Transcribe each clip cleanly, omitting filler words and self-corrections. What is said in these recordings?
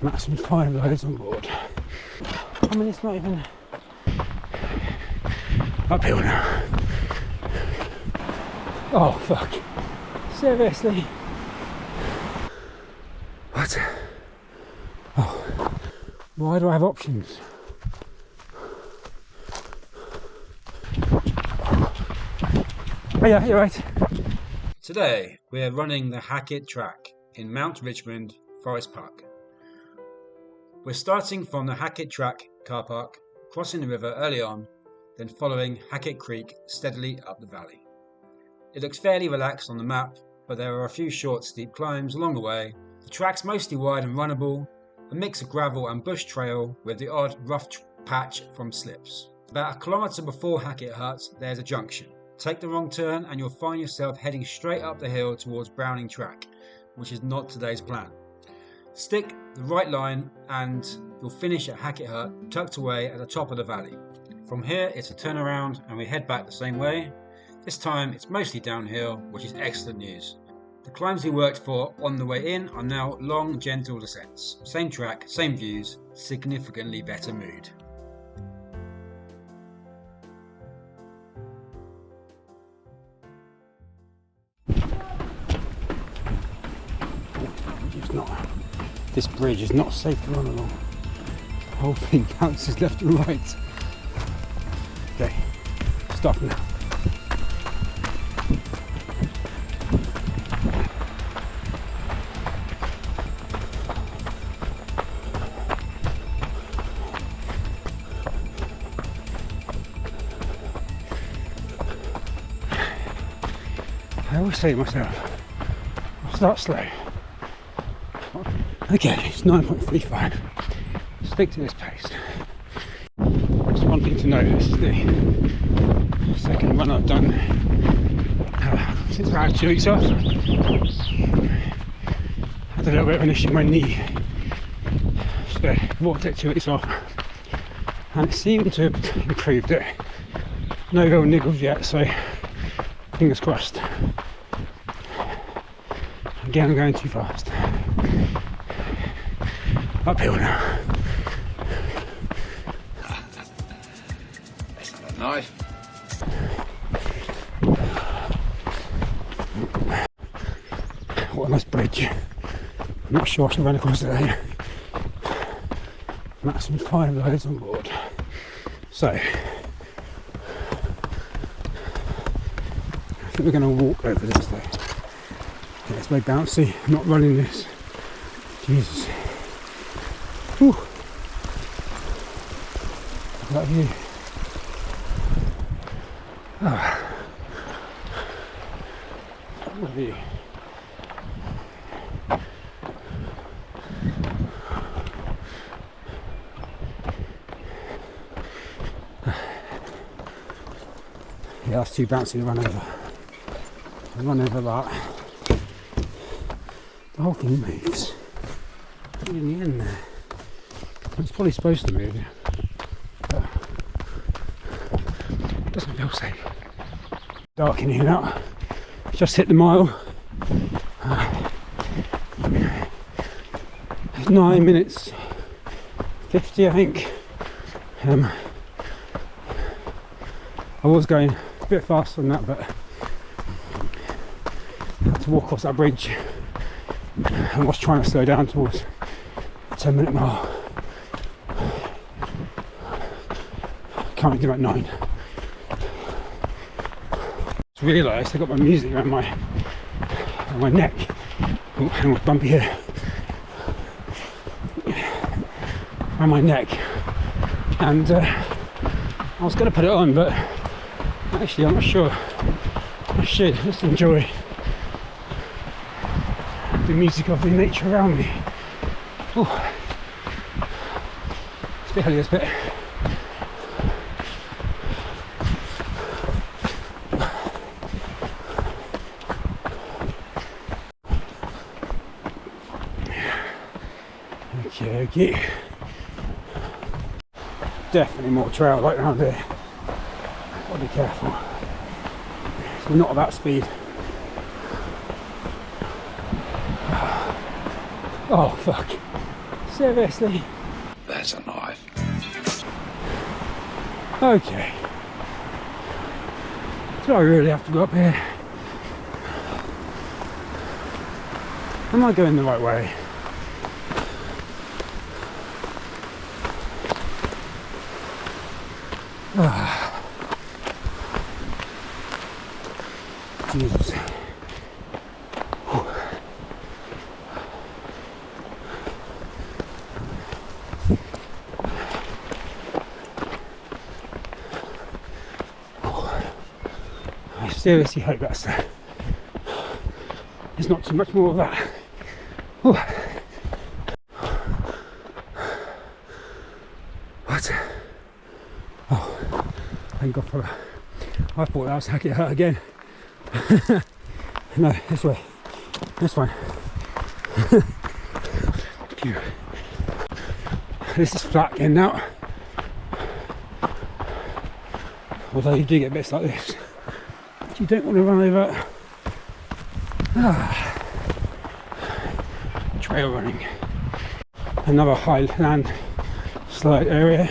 Maximum 5 loads on board. I mean, it's not even uphill now. Oh fuck. Seriously? What? Oh. Why do I have options? Oh yeah, you're right. Today we are running the Hacket Track in Mount Richmond Forest Park. We're starting from the Hacket Track car park, crossing the river early on, then following Hacket Creek steadily up the valley. It looks fairly relaxed on the map, but there are a few short steep climbs along the way. The track's mostly wide and runnable, a mix of gravel and bush trail with the odd rough patch from slips. About a kilometre before Hacket Hut there's a junction. Take the wrong turn and you'll find yourself heading straight up the hill towards Browning Track, which is not today's plan. Stick the right line and you'll finish at Hacket Hut, tucked away at the top of the valley. From here it's a turnaround and we head back the same way. This time it's mostly downhill, which is excellent news. The climbs we worked for on the way in are now long, gentle descents. Same track, same views, significantly better mood. This bridge is not safe to run along. The whole thing bounces left and right. Okay, stop now. I always say to myself, I'll start slow. Okay, it's 9.35. Stick to this pace. Just one thing to note, this is the second run I've done since I had 2 weeks off. I had a little bit of an issue with my knee. So I walked it 2 weeks off and it seemed to have improved it. No real niggles yet, so fingers crossed. Again, I'm going too fast. Uphill now. That's not a knife. What a nice bridge. I'm not sure I should run across today. Maximum 5 loads on board. So, I think we're going to walk over this though. Yeah, it's very bouncy. I'm not running this. Jesus. Whew. Look at that view. Ah. What a view. Yeah, that's too bouncy to run over. I run over that. The whole thing moves. In the end there. It's probably supposed to move, but it doesn't feel safe. Dark in here now. Just hit the mile. It's 9 minutes 50, I think. I was going a bit faster than that, but I had to walk across that bridge. I was trying to slow down towards a 10-minute mile. Currently do about 9. Just realised I got my music around my neck. Oh, hang on, bumpy here. Around my neck, and I was going to put it on, but actually I'm not sure I should. Just enjoy the music of the nature around me. Oh, it's a bit hilly, this bit. Okay. Definitely more trail right around here. Gotta be careful. So not about speed. Oh fuck. Seriously? That's a knife. Okay. Do I really have to go up here? Am I going the right way? Jesus. I seriously hope that's there's not too much more of that. What? Oh, thank God for that. I thought that was Hacket Hut again. No, this way. This one. This is flat again now. Although you do get bits like this. You don't want to run over. Trail running. Another highland slide area.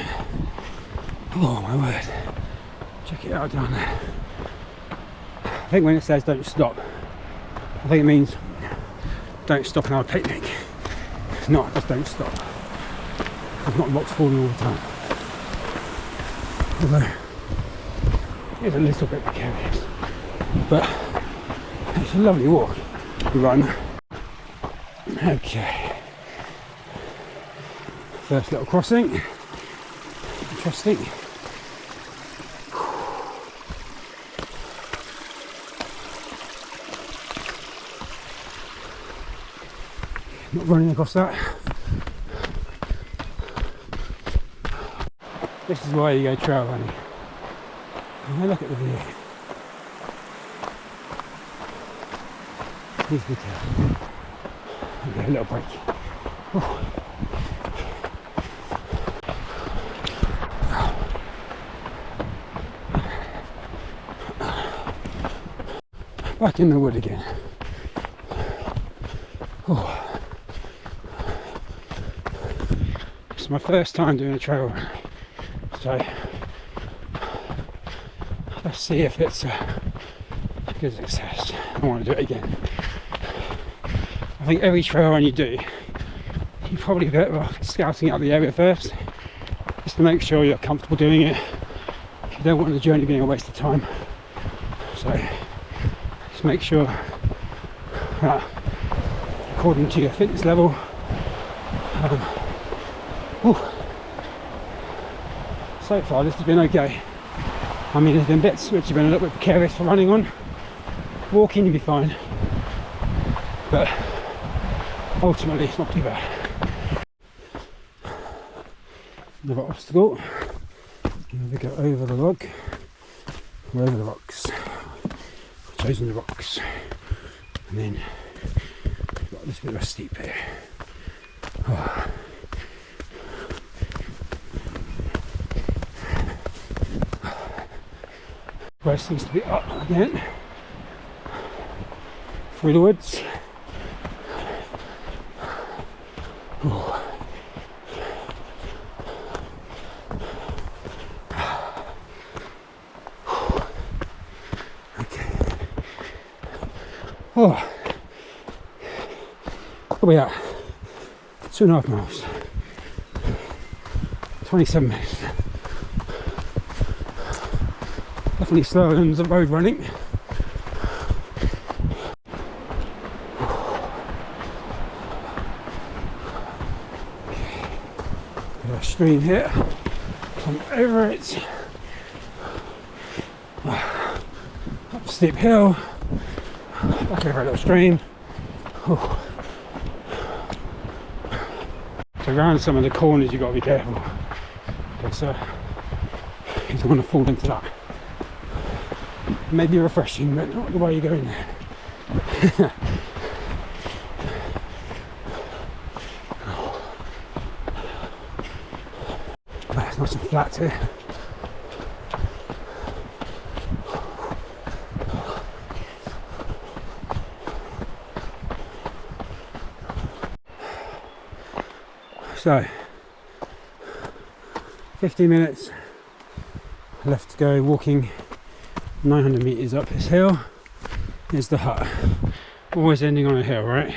Oh my word. Check it out down there. I think when it says don't stop, I think it means don't stop and have a picnic. It's not, just don't stop. There's not rocks falling all the time. Although it's a little bit precarious. But it's a lovely walk to run. Okay. First little crossing. Interesting. Not running across that. This is why you go trail running. And look at the view. Please be careful. Okay, a little break. Back in the wood again. It's my first time doing a trail run, so let's see if it's a good success. I want to do it again. I think every trail run you do, you're probably better off scouting out the area first, just to make sure you're comfortable doing it. You don't want the journey being a waste of time, so just make sure that according to your fitness level, so far this has been okay. I mean, there's been bits which have been a little bit precarious for running on. Walking you'll be fine, but ultimately it's not too bad. Another obstacle. We go over the log, or over the rocks. I've chosen the rocks, and then we've got this bit of a steep here. Where seems to be up again through the woods. Okay. What are we at? 2.5 miles. 27 minutes. Definitely slower than the road running. There's a stream here. Come over it. Up a steep hill. Back over a little stream. So around some of the corners you've got to be careful, because you don't want to fall into that. Maybe refreshing, but not the way you're going there. It's nice and flat here. So 15 minutes left to go, walking 900 meters up this hill. Here's the hut. Always ending on a hill, right?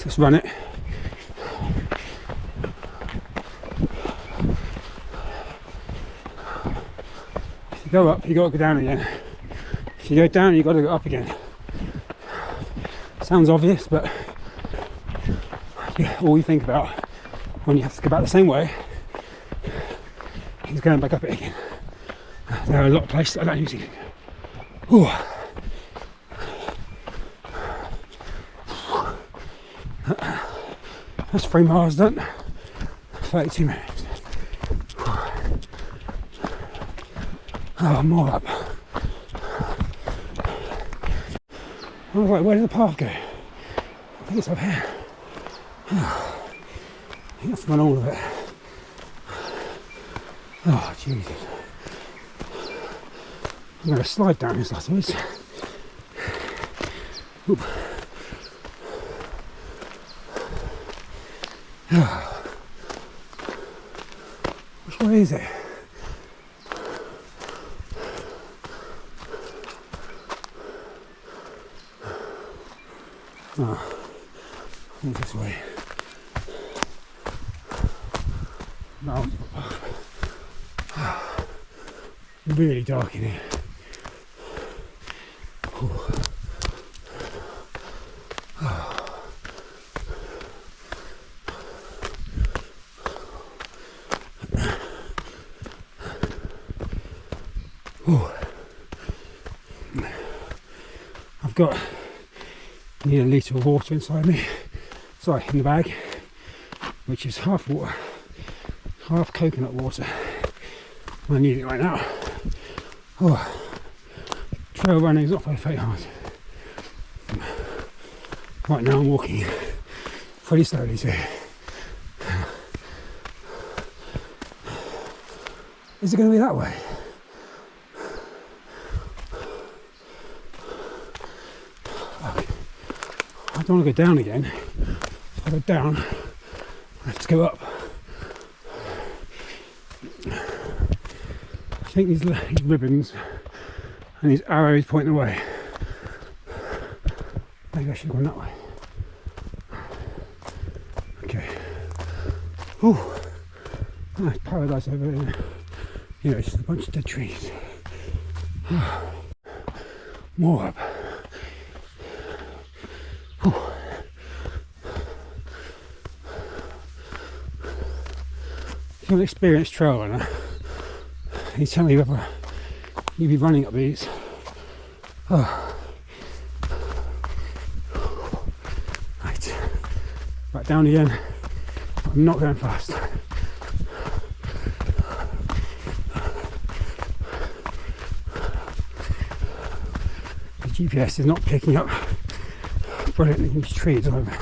Let's run it. If you go up, you got to go down again. If you go down, you got to go up again. Sounds obvious, but all you think about when you have to go back the same way is going back up it again. There are a lot of places I don't use it. Ooh. That's 3 miles done. 32 minutes. Oh, more up. I was like, where did the path go? I think it's up here. I think that's run all of it. Oh, Jesus. I'm going to slide down this afterwards. Oop. Which way is it? Oh, I think this way. No, really dark in here. I've got nearly a litre of water inside me, sorry, in the bag, which is half water, half coconut water. I need it right now. Oh, trail running is not for the faint-hearted. Right now I'm walking pretty slowly too. Is it going to be that way? I don't want to go down again. If I go down, I have to go up. I think these ribbons and these arrows point the way. Maybe I should have gone that way. Okay. Whew. Nice paradise over there. You know, it's just a bunch of dead trees. More up. Whew. If you're an experienced trail runner, you tell me whether you'd be running up these. Oh. Right. Back down again. I'm not going fast. The GPS is not picking up brilliantly in these trees over.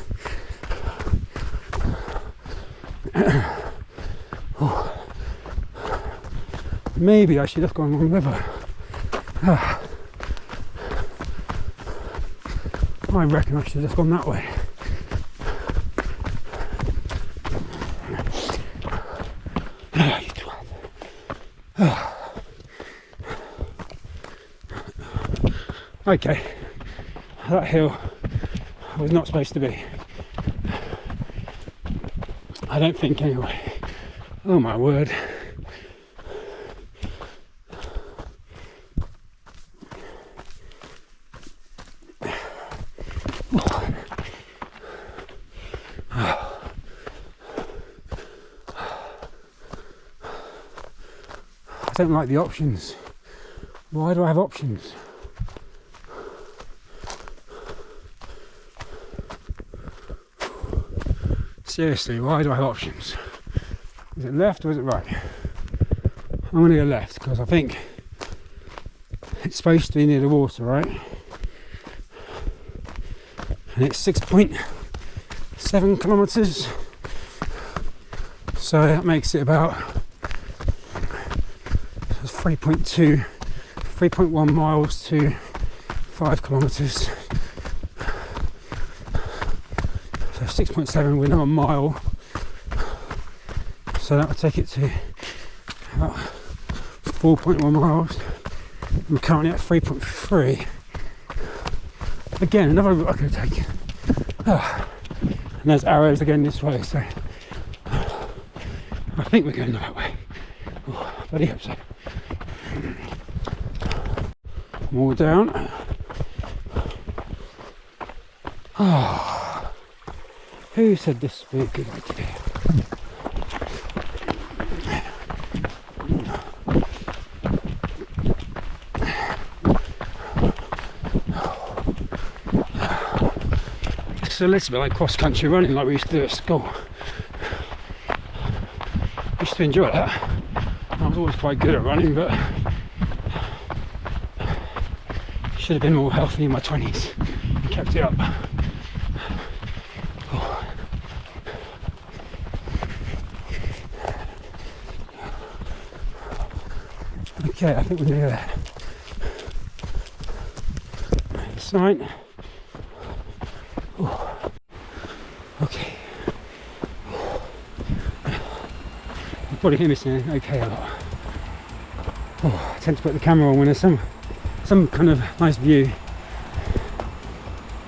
Oh. Maybe I should have gone along the river. I reckon I should have gone that way. Okay, that hill was not supposed to be. I don't think anyway. Oh my word. I don't like the options. Why do I have options? Seriously, why do I have options? Is it left or is it right? I'm going to go left because I think it's supposed to be near the water, right? And it's 6.7 kilometres, so that makes it about 3.1 miles to 5 kilometres. So 6.7 with another mile, so that would take it to about 4.1 miles. I'm currently at 3.3. Again, another route I could take. And there's arrows again this way, so I think we're going the right way. Oh, I bloody hope so. More down. Oh, who said this would be a good idea? It's a little bit like cross-country running, like we used to do at school. I used to enjoy that. I was always quite good at running, but should have been more healthy in my 20s and kept it up. Oh. Okay, I think we're near there. Sign. Oh. Okay. You'll probably hear me saying okay a lot. Oh, I tend to put the camera on when there's some kind of nice view.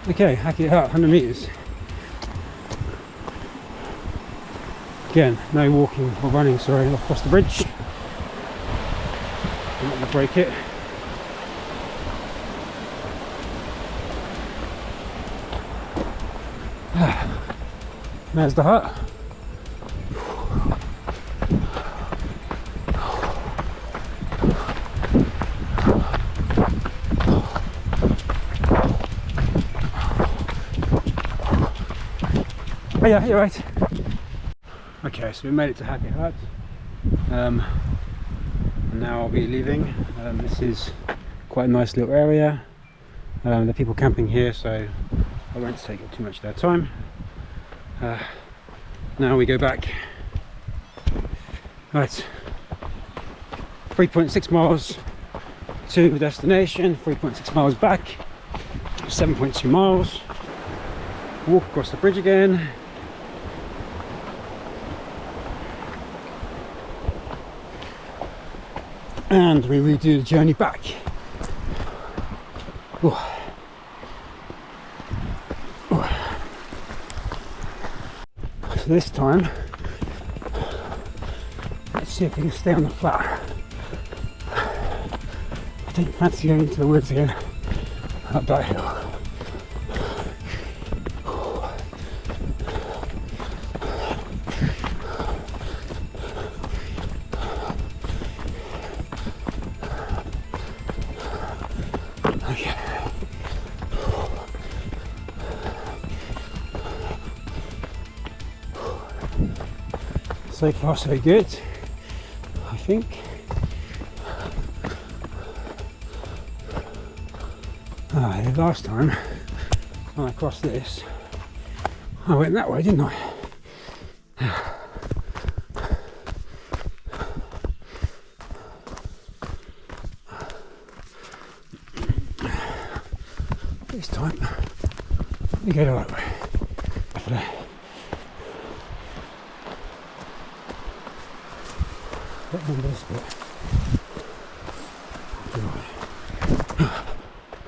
Okay, Hacket Hut, 100 metres. Again, no walking or running, sorry, across the bridge. I'm not going to break it. There's the hut. Oh yeah, you're right. Okay, so we made it to Hacket Hut. Now I'll be leaving. This is quite a nice little area. There are people camping here, so I won't take up too much of their time. Now we go back. Right, 3.6 miles to the destination, 3.6 miles back, 7.2 miles. Walk across the bridge again. And we redo the journey back. Ooh. Ooh. So this time, let's see if we can stay on the flat. I don't fancy going into the woods again up that hill. So far so good, I think. The last time when I crossed this, I went that way, didn't I? This time, we go the right way. This bit.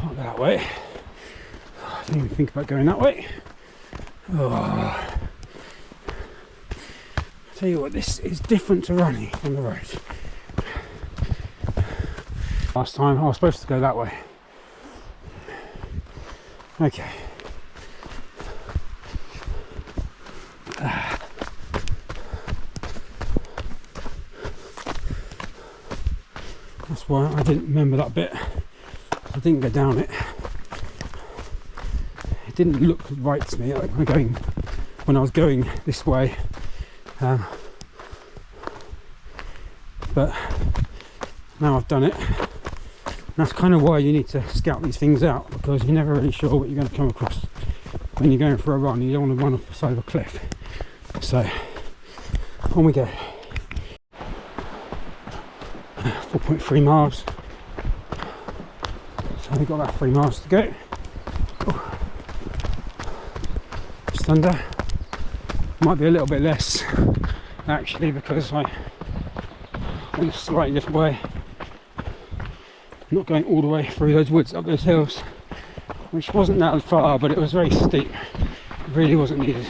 Not that way. I didn't even think about going that way. Oh. I'll tell you what, this is different to running on the road. Last time I was supposed to go that way. Okay. That's why I didn't remember that bit. I didn't go down it. It didn't look right to me like when I was going this way. But now I've done it. That's kind of why you need to scout these things out, because you're never really sure what you're going to come across when you're going for a run. You don't want to run off the side of a cliff. So on we go. 4.3 miles. So we've got about 3 miles to go. Ooh. Just under. Might be a little bit less actually, because I went a slightly different way. Not going all the way through those woods up those hills, which wasn't that far, but it was very steep. It really wasn't needed.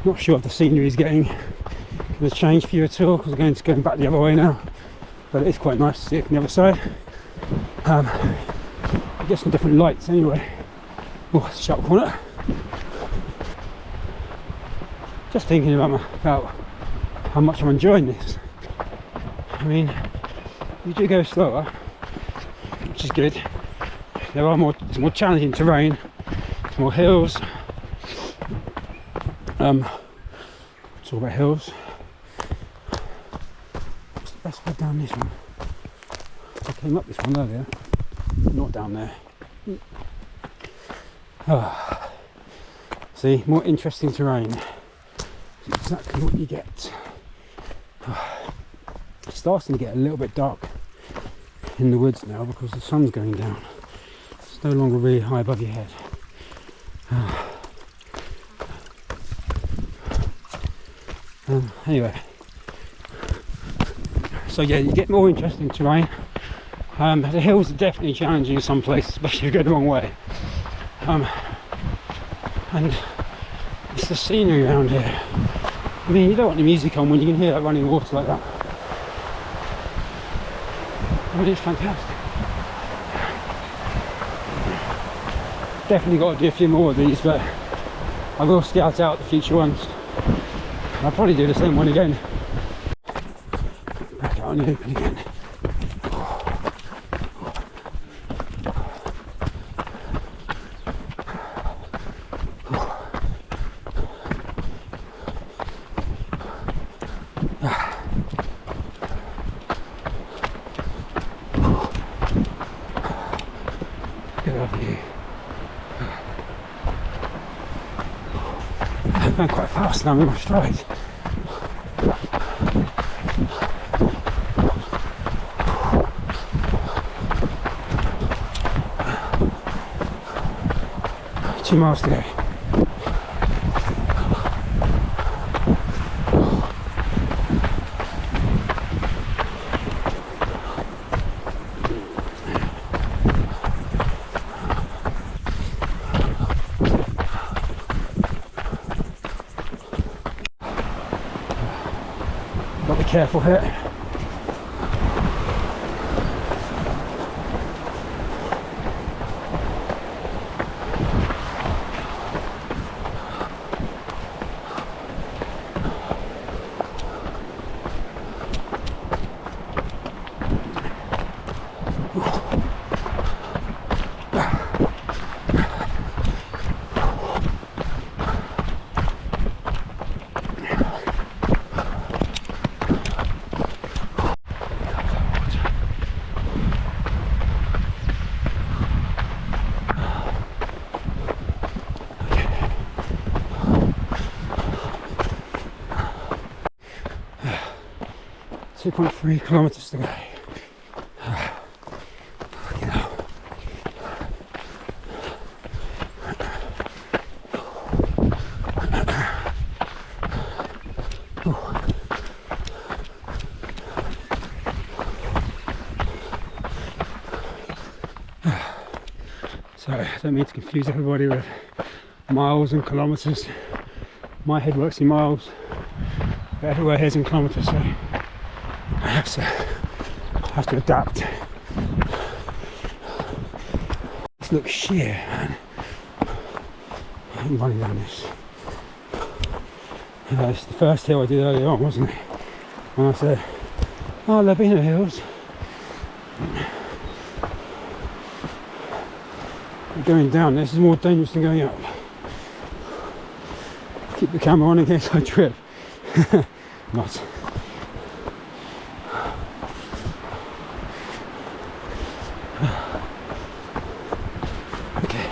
Not sure if the scenery is getting going to change for you at all, because I'm going back the other way now, but it is quite nice to see it from the other side. Get some different lights anyway. Oh, it's a sharp corner. Just thinking about how much I'm enjoying this. I mean, you do go slower, which is good. It's more challenging terrain, more hills. It's all about hills. What's the best way down this one? I came up this one earlier, not down there. Oh. See, more interesting terrain. That's exactly what you get. Oh. It's starting to get a little bit dark in the woods now because the sun's going down. It's no longer really high above your head. Oh. Anyway, so yeah, you get more interesting terrain. The hills are definitely challenging in some places, especially if you go the wrong way. And it's the scenery around here. I mean, you don't want the music on when you can hear that running water like that. I mean, it's fantastic. Definitely got to do a few more of these, but I will scout out the future ones. I'll probably do the same one again. Back out in the open again. Get over here. I'm going quite fast now, I'm in my stride. Two miles to go. Got to be careful here. Two 2.3 kilometers to go. You know. Sorry, I don't mean to confuse everybody with miles and kilometers. My head works in miles, but everywhere here's in kilometers, so I have to adapt. This looks sheer, man. I'm running down this. It's the first hill I did earlier on, wasn't it? And I said, oh, there'll be no hills. Going down this is more dangerous than going up. Keep the camera on in case I trip. Not. Okay.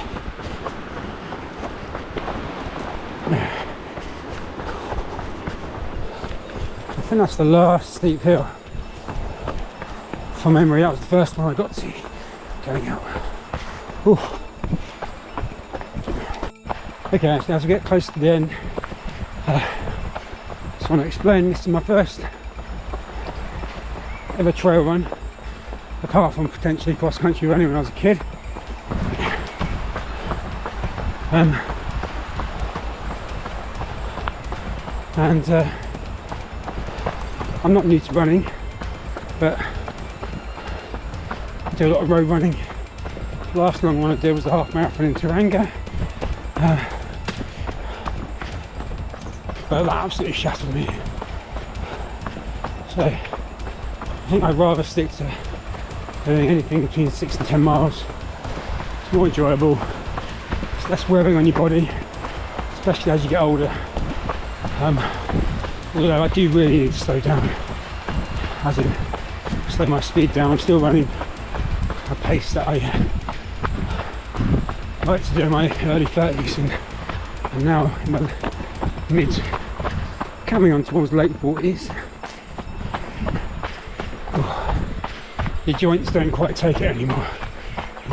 I think that's the last steep hill. From memory, that was the first one I got to going out. Ooh. Okay, so as we get close to the end, just want to explain this is my first ever trail run, apart from potentially cross-country running when I was a kid. I'm not new to running, but I do a lot of road running. The last long one I did was a half marathon in Te Araroa. But that absolutely shattered me. So I think I'd rather stick to doing anything between 6 and 10 miles. It's more enjoyable, it's less wearing on your body, especially as you get older. Although I do really need to slow down, as in slow my speed down. I'm still running a pace that I like to do in my early 30s and now in my mid, coming on towards late 40s. Your joints don't quite take it anymore.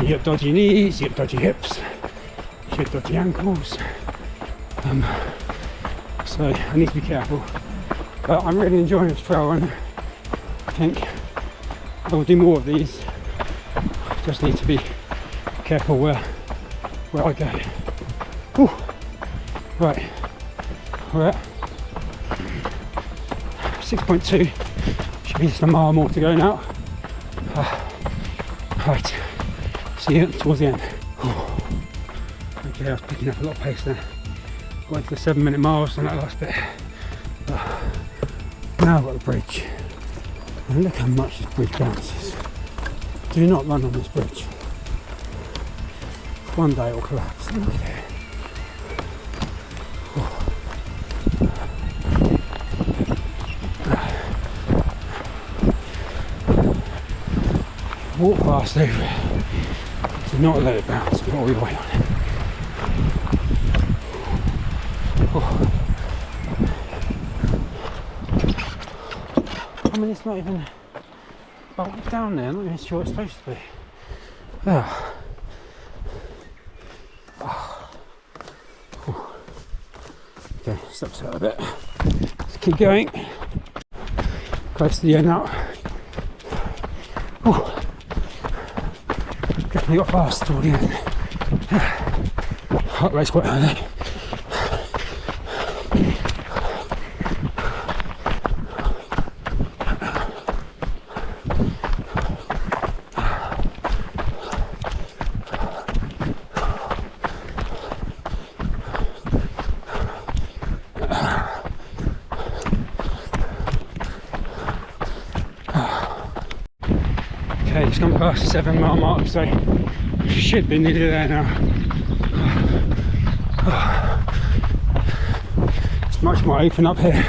You get dodgy knees, you get dodgy hips, you get dodgy ankles. So I need to be careful. But I'm really enjoying this trail run. I think I will do more of these. Just need to be careful where I go. Whew. Right, we're at 6.2. Should be just a mile more to go now. Right, see you towards the end. Okay, I was picking up a lot of pace there. Got into the 7-minute miles on that last bit. Now I've got the bridge. And look how much this bridge bounces. Do not run on this bridge. One day it will collapse. Look at it. Walk fast over it. Do not let it bounce. Put all your weight on it. I mean, it's not even bolted down there. I'm not even sure it's supposed to be. Okay, stop that a bit. Let's keep going. Close to the end now. Definitely got fast toward the end. Heart rate's quite high. Okay, it's gone past the 7 mile mark, so should be nearly there now. It's much more open up here.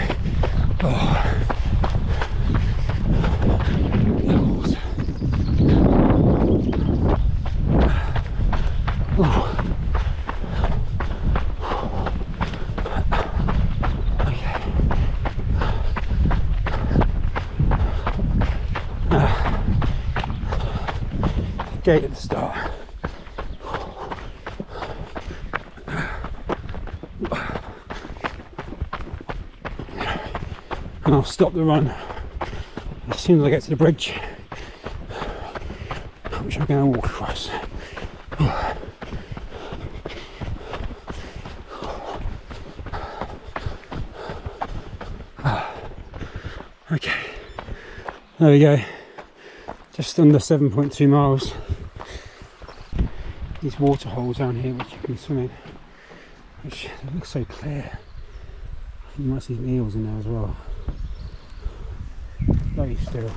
Gate at the start. And I'll stop the run as soon as I get to the bridge, which I'm going to walk across. Okay, there we go. Just under 7.2 miles. These water holes down here which you can swim in, which looks so clear. You might see some eels in there as well. Very still.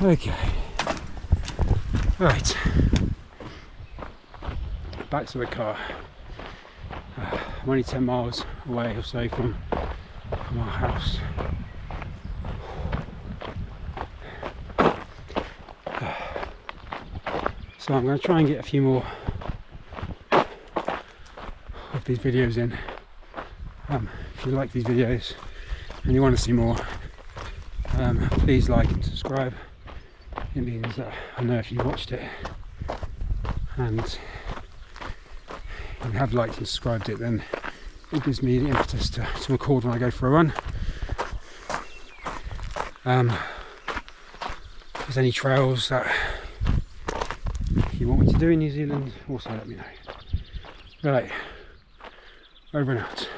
Okay. Right. Back to the car. I'm only 10 miles away or so from our house. So I'm going to try and get a few more of these videos in. If you like these videos and you want to see more, please like and subscribe. It means that I know if you watched it. And and have liked and subscribed it, then it gives me the impetus to record when I go for a run. If there's any trails that you want me to do in New Zealand, also let me know. Right, over and out.